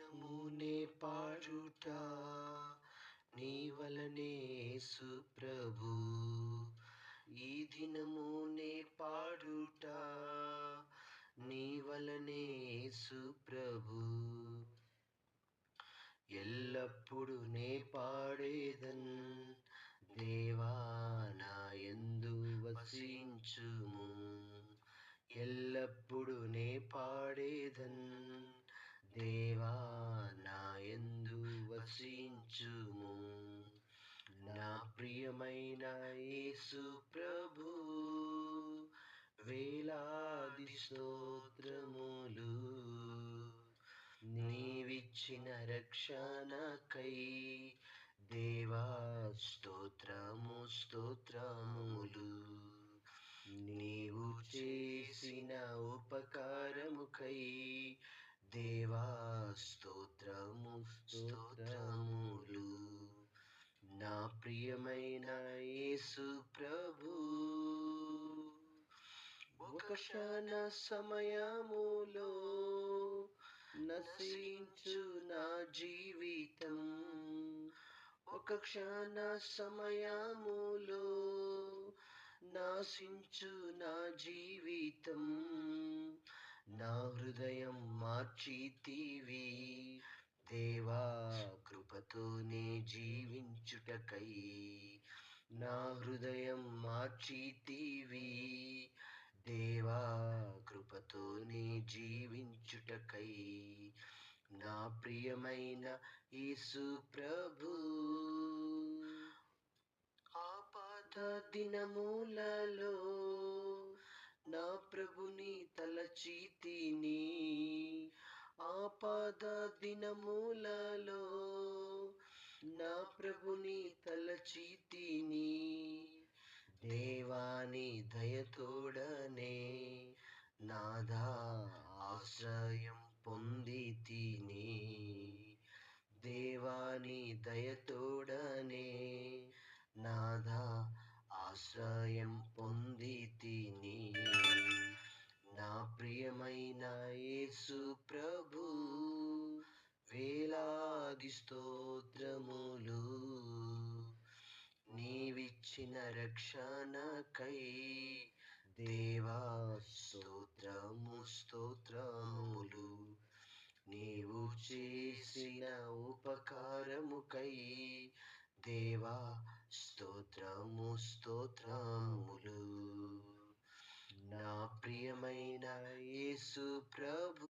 దినమునే పాడుట నీ వలనే యేసు ప్రభు. ఈ దినమునే పాడుట నీ వలనే యేసు ప్రభు. ఎల్లప్పుడు నే పాడేదన్ దేవా నా యందు వసించుము. ఎల్లప్పుడు నే పాడేదన్ దేవా నా యందు వసించుము. నా ప్రియమైన యేసు ప్రభు వేలాది స్తోత్రములు. నీవిచ్చిన రక్షణకై దేవా స్తోత్రము స్తోత్రములు. నీవు చేసిన ఉపకారముకై దేవా స్తోత్రము స్తోత్రములు. నా ప్రియమైన యేసు ప్రభు ఒక క్షణ సమయములో నశించు నా జీవితం. ఒక క్షణ సమయములో నాశించు నా జీవితం. నా హృదయం మార్చితివి దేవా కృపతోనే జీవించుటకై. నా హృదయం మార్చితివి దేవా కృపతోనే జీవించుటకై. నా ప్రియమైన యేసు ప్రభు ఆపద దినములలో నా ప్రభుని తలచితిని. ఆపద దినములలో నా ప్రభుని తలచితిని. దేవాని దయతోడనే నాదా ఆశ్రయం పొందితిని. దేవాని దయతోడనే నాదా ఆశ్రయం పొందితిని. నా ప్రియమైన యేసు ప్రభు వేలాది స్తోత్రములు. నీవిచ్చిన రక్షణకై దేవా స్తోత్రము స్తోత్రములు. నీవు చేసిన ఉపకారముకై దేవా స్తోత్రము స్తోత్రములు. నా ప్రియమైన యేసు ప్రభు